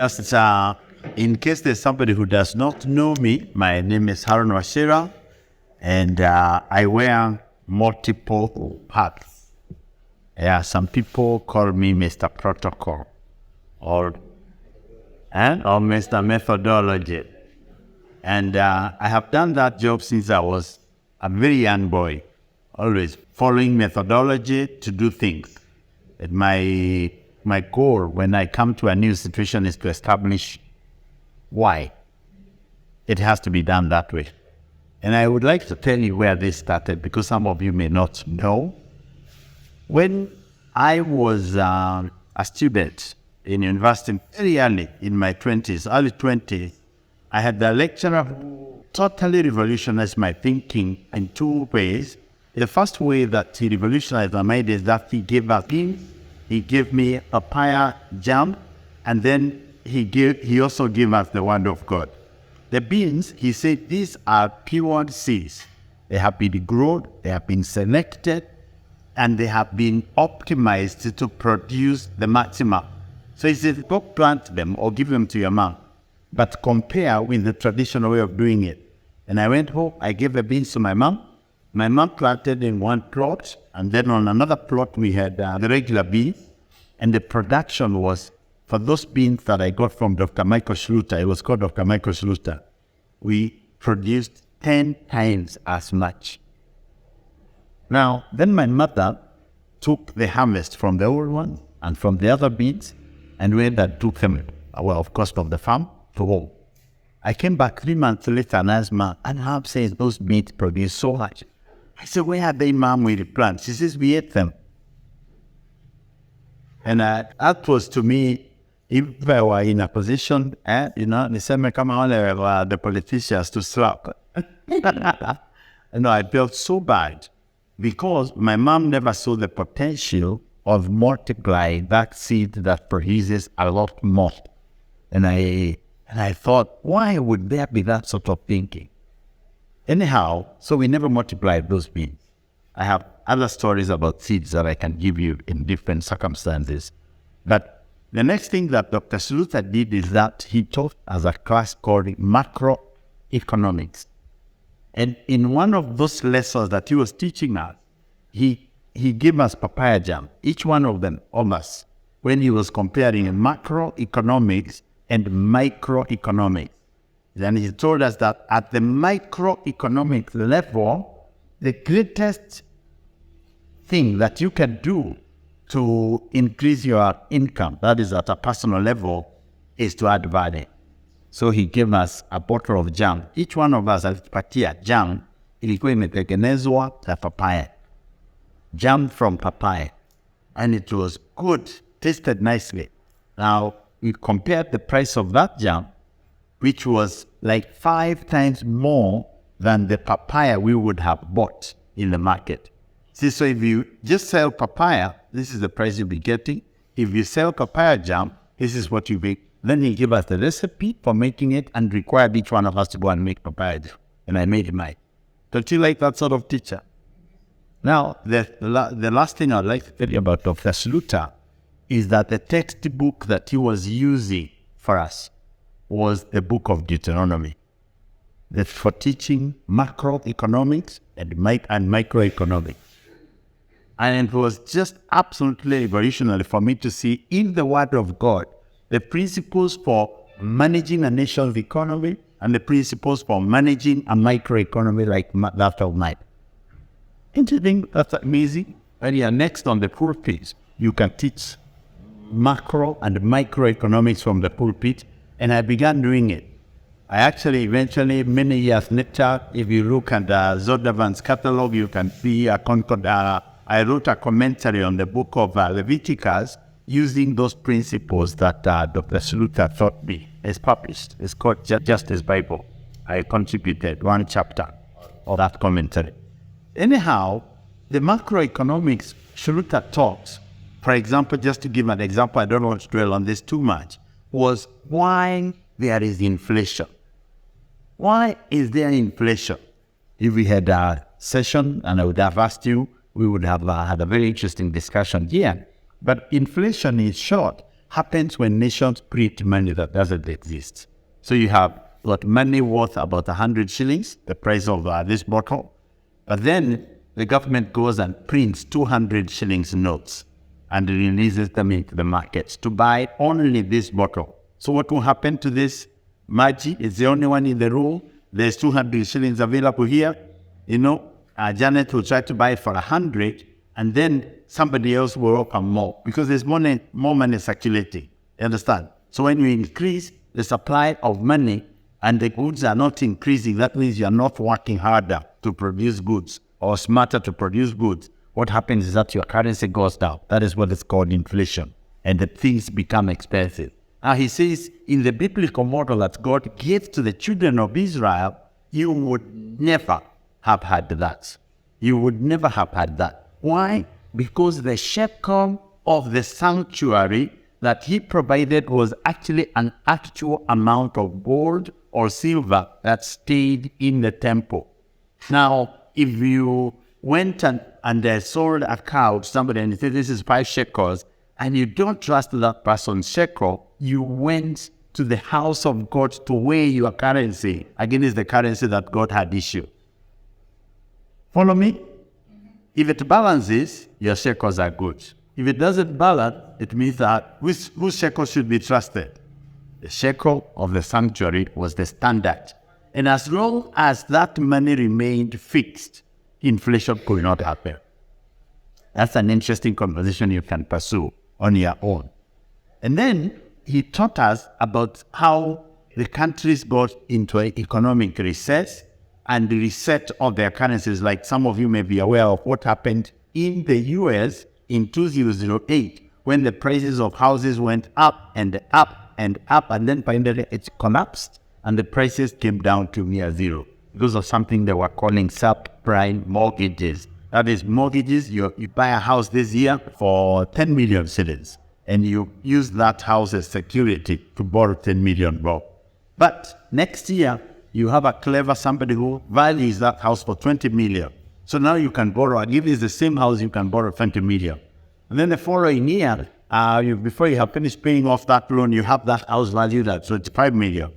Just in case there's somebody who does not know me, my name is Harun Wachira, and I wear multiple hats. Yeah, some people call me Mr. Protocol or Mr. Methodology. And I have done that job since I was a very young boy, always following methodology to do things. And my goal when I come to a new situation is to establish why it has to be done that way. And I would like to tell you where this started because some of you may not know. When I was a student in university, very early in my 20s, early 20s, I had a lecturer who totally revolutionized my thinking in two ways. The first way that he revolutionized my mind is that he gave us beans. He gave me a papaya jam, and then he also gave us the word of God. The beans, he said, these are pure seeds. They have been grown, they have been selected, and they have been optimized to produce the maximum. So he said, go plant them or give them to your mom, but compare with the traditional way of doing it. And I went home, I gave the beans to my mom. My mom planted in one plot, and then on another plot we had the regular beans, and the production was, for those beans that I got from Dr. Michael Schluter, it was called Dr. Michael Schluter, we produced 10 times as much. Now, then my mother took the harvest from the old one and from the other beans, and went and took them, well, of course, from the farm to home. I came back 3 months later and asked Mom, and Mom says those beans produce so much. I said, where are they, Mom, with the plants? She says, we ate them. And that was to me, if I were in a position, they said, come on, the politicians to slap. I felt so bad because my mom never saw the potential of multiplying that seed that produces a lot more. And I thought, why would there be that sort of thinking? Anyhow, so we never multiplied those beans. I have other stories about seeds that I can give you in different circumstances. But the next thing that Dr. Schluter did is that he taught us a class called macroeconomics. And in one of those lessons that he was teaching us, he gave us papaya jam, each one of them, almost, when he was comparing macroeconomics and microeconomics. Then he told us that at the microeconomic level, the greatest thing that you can do to increase your income, that is at a personal level, is to add value. So he gave us a bottle of jam. Each one of us alipatia jam ilikuwa imetengenezwa na papaya. Jam from papaya. And it was good, tasted nicely. Now, we compared the price of that jam, which was like 5 times more than the papaya we would have bought in the market. See, so if you just sell papaya, this is the price you'll be getting. If you sell papaya jam, this is what you make. Then he gave us the recipe for making it and required each one of us to go and make papaya jam. And I made mine. Don't you like that sort of teacher? Now, the last thing I'd like to tell you about Dr. Schluter is that the textbook that he was using for us was the book of Deuteronomy. That's for teaching macroeconomics and microeconomics. And it was just absolutely revolutionary for me to see in the Word of God the principles for managing a nation's economy and the principles for managing a microeconomy like that of mine. Don't you think that's amazing? When you are next on the pulpit, you can teach macro and microeconomics from the pulpit, and I began doing it. I actually eventually, many years later, if you look at Zondervan's catalog, you can see I wrote a commentary on the book of Leviticus using those principles that Dr. Schluter taught me. It's published. It's called Justice Bible. I contributed 1 chapter of that commentary. Anyhow, the macroeconomics Schluter taught, for example, just to give an example, I don't want to dwell on this too much, was why there is inflation. Why is there inflation? If we had a session and I would have asked you, we would have had a very interesting discussion here. But inflation is short happens when nations print money that doesn't exist. So you have got money worth about 100 shillings, the price of this bottle, but then the government goes and prints 200 shillings notes and releases them into the markets to buy only this bottle. So what will happen to this? Maggie is the only one in the room. There's 200 shillings available here. Janet will try to buy it for 100, and then somebody else will open more because there's more money circulating. You understand? So when you increase the supply of money and the goods are not increasing, that means you're not working harder to produce goods or smarter to produce goods. What happens is that your currency goes down. That is what is called inflation. And the things become expensive. Now he says in the biblical model that God gave to the children of Israel, you would never have had that. You would never have had that. Why? Because the shekel of the sanctuary that he provided was actually an actual amount of gold or silver that stayed in the temple. Now, if you went and sold a cow to somebody and you said this is 5 shekels, and you don't trust that person's shekel, you went to the house of God to weigh your currency against the currency that God had issued. Follow me? If it balances, your shekels are good. If it doesn't balance, it means that whose shekel should be trusted? The shekel of the sanctuary was the standard. And as long as that money remained fixed, inflation could not happen. That's an interesting conversation you can pursue on your own. And then he taught us about how the countries got into an economic recess and the reset of their currencies. Like some of you may be aware of what happened in the US in 2008 when the prices of houses went up and up and up, and then finally it collapsed and the prices came down to near zero because of something they were calling subprime mortgages. That is, mortgages, you buy a house this year for 10 million cedis, and you use that house as security to borrow 10 million more. But next year, you have a clever somebody who values that house for 20 million. So now you can borrow, and if it's the same house, you can borrow 20 million. And then the following year, before you have finished paying off that loan, you have that house valued at 25 million.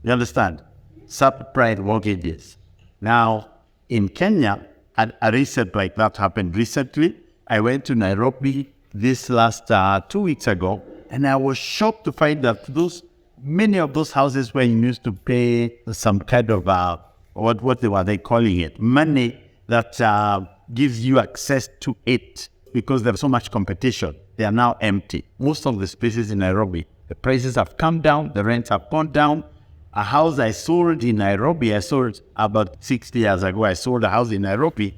You understand? Subprime mortgages. Now, in Kenya, a reset like that happened recently. I went to Nairobi this last 2 weeks ago, and I was shocked to find that many of those houses where you used to pay some kind of what were they calling it? Money that gives you access to it because there's so much competition. They are now empty. Most of the spaces in Nairobi, the prices have come down, the rents have gone down. A house I sold in Nairobi, I sold about 60 years ago. I sold a house in Nairobi.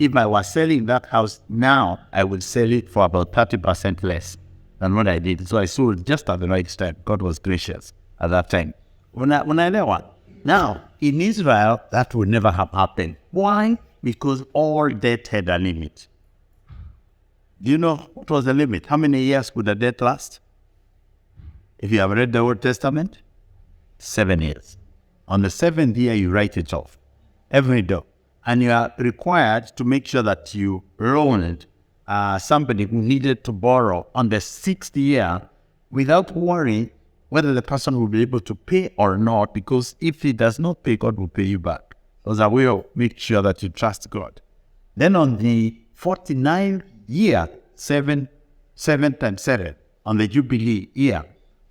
If I was selling that house now, I would sell it for about 30% less than what I did. So I sold just at the right time. God was gracious at that time. Now, in Israel, that would never have happened. Why? Because all debt had a limit. Do you know what was the limit? How many years could the debt last? If you have read the Old Testament, 7 years. On the 7th year, you write it off every day. And you are required to make sure that you loaned somebody who needed to borrow on the 6th year without worrying whether the person will be able to pay or not, because if he does not pay, God will pay you back. Because I will make sure that you trust God. Then on the 49th year, 7 times 7, on the Jubilee year,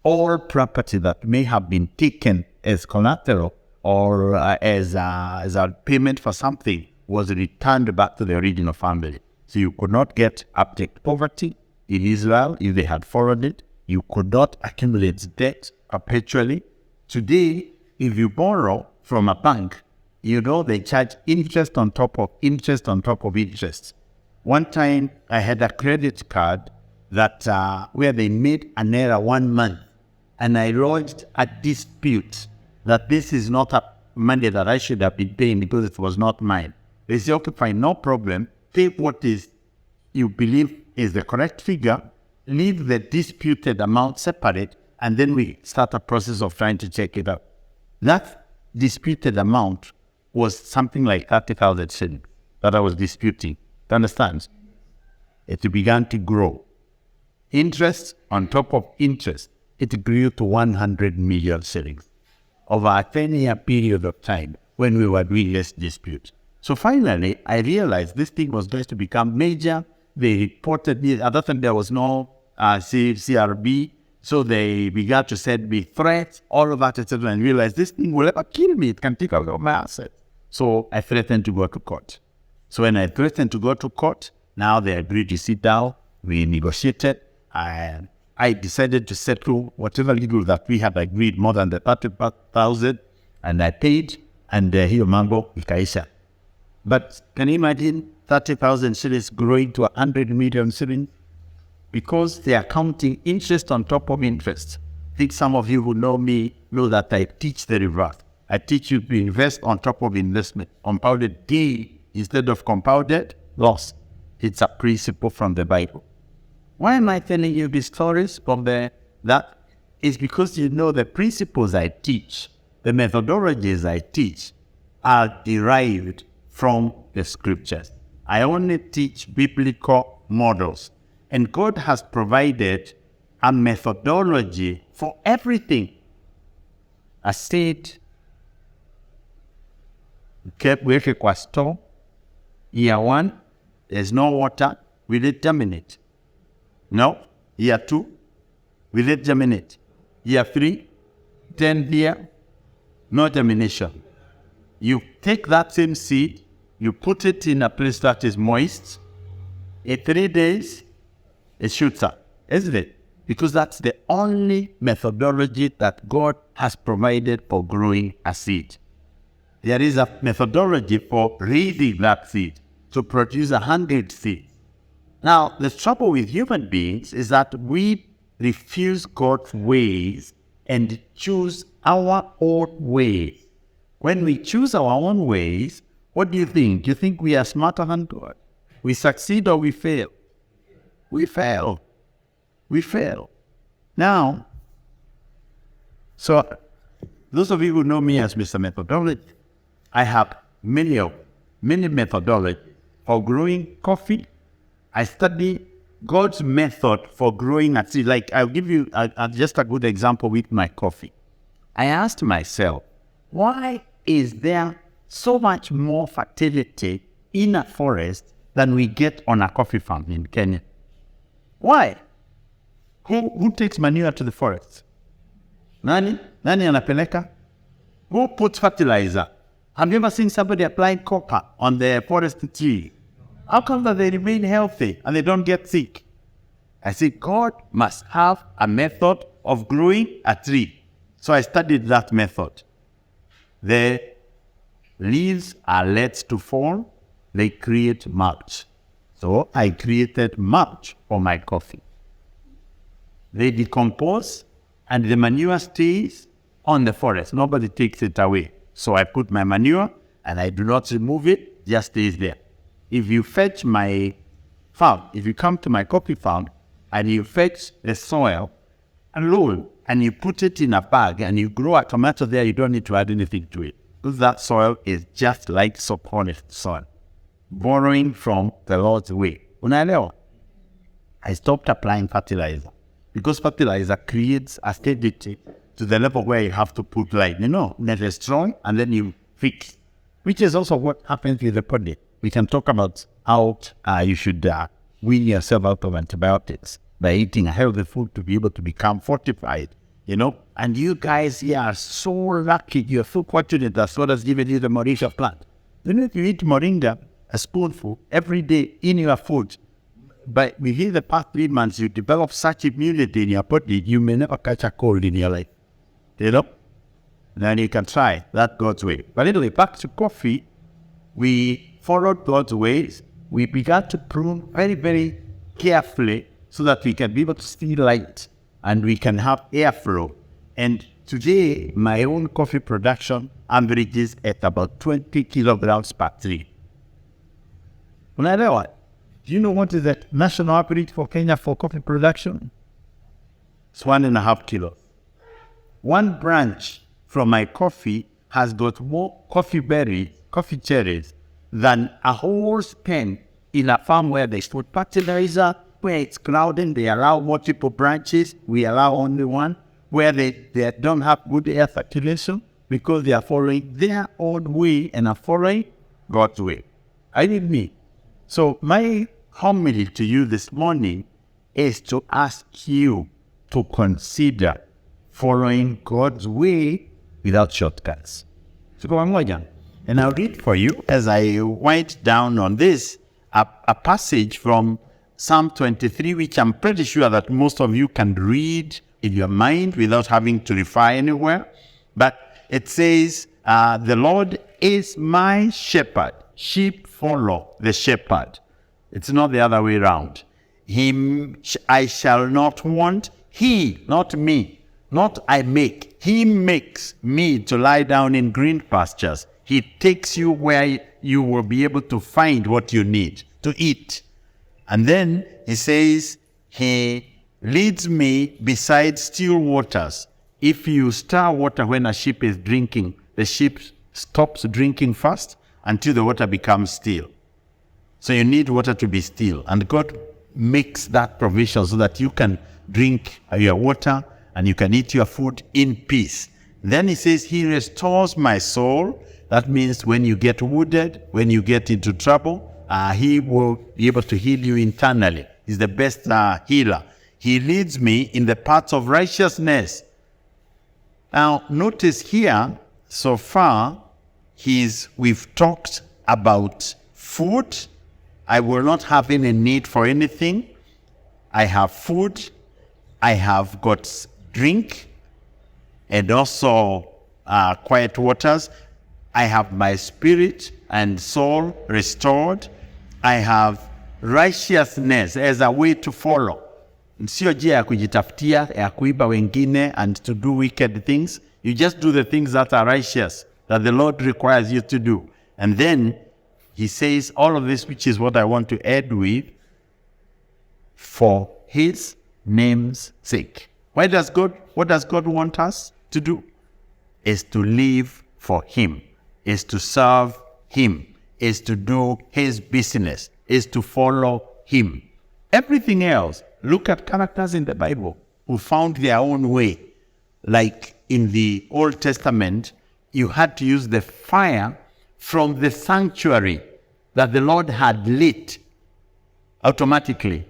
all property that may have been taken as collateral or as a payment for something was returned back to the original family. So you could not get abject poverty in Israel if they had followed it. You could not accumulate debt perpetually. Today, if you borrow from a bank, they charge interest on top of interest on top of interest. One time, I had a credit card that where they made an error 1 month, and I lodged a dispute that this is not a money that I should have been paying because it was not mine. They say, okay, fine, no problem. Pay what is you believe is the correct figure, leave the disputed amount separate, and then we start a process of trying to check it out. That disputed amount was something like 30,000 shillings that I was disputing. Do you understand? It began to grow. interest on top of interest, it grew to 100 million shillings over a 10-year period of time when we were doing this dispute. So finally, I realized this thing was going to become major. They reported me. At that time, there was no CRB. So they began to send me threats, all of that, etc. And realized this thing will ever kill me. It can take out my assets. So I threatened to go to court. So when I threatened to go to court, now they agreed to sit down. We negotiated. And I decided to settle whatever legal that we had agreed, more than the 30,000. And I paid. And hiyo mambo ikaisha. But can you imagine 30,000 shillings growing to 100 million shillings? Because they are counting interest on top of interest. I think some of you who know me know that I teach the reverse. I teach you to invest on top of investment. Compounded gain instead of compounded loss. It's a principle from the Bible. Why am I telling you these stories from that? It's because you know the principles I teach, the methodologies I teach are derived from the scriptures. I only teach biblical models. And God has provided a methodology for everything. A seed, weke kwa store. Year 1, there's no water, will it germinate? No. Year 2, will it germinate? Year 3, 10 year, no germination. You take that same seed, you put it in a place that is moist. In 3 days, it shoots up, isn't it? Because that's the only methodology that God has provided for growing a seed. There is a methodology for raising that seed to produce 100 seeds. Now, the trouble with human beings is that we refuse God's ways and choose our own ways. When we choose our own ways, what do you think? Do you think we are smarter than God? We succeed or we fail? We fail. We fail. Now, so those of you who know me as Mr. Methodology, I have many methodologies for growing coffee. I study God's method for growing a seed. Like, I'll give you just a good example with my coffee. I asked myself, why is there so much more fertility in a forest than we get on a coffee farm in Kenya? Why? Who takes manure to the forest? Nani anapeleka? Who puts fertilizer? Have you ever seen somebody applying copper on the forest tree? How come that they remain healthy and they don't get sick? I said, God must have a method of growing a tree. So I studied that method. The leaves are let to fall. They create mulch. So I created mulch for my coffee. They decompose and the manure stays on the forest. Nobody takes it away. So I put my manure and I do not remove it, it just stays there. If you fetch my farm, if you come to my coffee farm and you fetch the soil and you put it in a bag and you grow a tomato there, you don't need to add anything to it. Because that soil is just like supportive soil, borrowing from the Lord's way. Unaelewa? I stopped applying fertilizer because fertilizer creates acidity to the level where you have to put let it strong and then you fix, which is also what happens with the body. We can talk about how you should wean yourself out of antibiotics by eating a healthy food to be able to become fortified, And you guys here are so lucky. You're so fortunate that God has given you the moringa plant. If you eat moringa, a spoonful, every day in your food, but within the past 3 months, you develop such immunity in your body, you may never catch a cold in your life. Then you can try that God's way. But anyway, back to coffee. We followed God's ways. We began to prune very, very carefully so that we can be able to see light and we can have airflow. And today, my own coffee production averages at about 20 kilograms per tree. Do you know what is the national average for Kenya for coffee production? It's 1.5 kilos. One branch from my coffee has got more coffee cherries, than a whole span in a farm where they put fertilizer, where it's crowded, they allow multiple branches. We allow only one. Where they don't have good air circulation because they are following their own way and are following God's way. I didn't mean. So my homily to you this morning is to ask you to consider following God's way without shortcuts. So go on, and I'll read for you as I wind down on this a passage from Psalm 23, which I'm pretty sure that most of you can read in your mind without having to refer anywhere. But it says, the Lord is my shepherd. Sheep follow the shepherd. It's not the other way around. Him I shall not want. He, not me, not I make. He makes me to lie down in green pastures. He takes you where you will be able to find what you need to eat. And then he says, he leads me beside still waters. If you stir water when a sheep is drinking, the sheep stops drinking first until the water becomes still. So you need water to be still. And God makes that provision so that you can drink your water and you can eat your food in peace. Then he says, he restores my soul. That means when you get wounded, when you get into trouble, he will be able to heal you internally. He's the best healer. He leads me in the paths of righteousness. Now, notice here, so far, we've talked about food. I will not have any need for anything. I have food. I have got drink and also quiet waters. I have my spirit and soul restored. I have righteousness as a way to follow. Sio njia ya kujitafutia, ya kuiba wengine and to do wicked things. You just do the things that are righteous, that the Lord requires you to do. And then he says all of this, which is what I want to add with, for his name's sake. What does God want us to do? Is to live for him, is to serve him, is to do his business, is to follow him. Everything else, look at characters in the Bible who found their own way. Like in the Old Testament, you had to use the fire from the sanctuary that the Lord had lit automatically.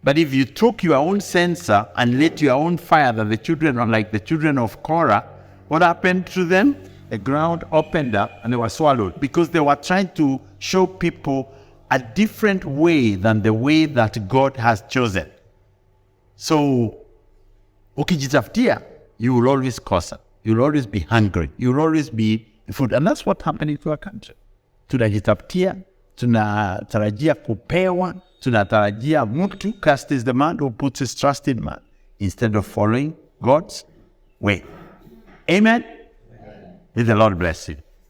But if you took your own censer and lit your own fire, that the children of Korah, what happened to them? The ground opened up and they were swallowed because they were trying to show people a different way than the way that God has chosen. So, ukijitafutia, you will always cause it. You will always be hungry. You will always be food. And that's what happened to our country. Tunajitafutia, tunatarajia kupewa, tunatarajia mtu. Cursed is the man who puts his trust in man instead of following God's way. Amen? May the Lord bless you.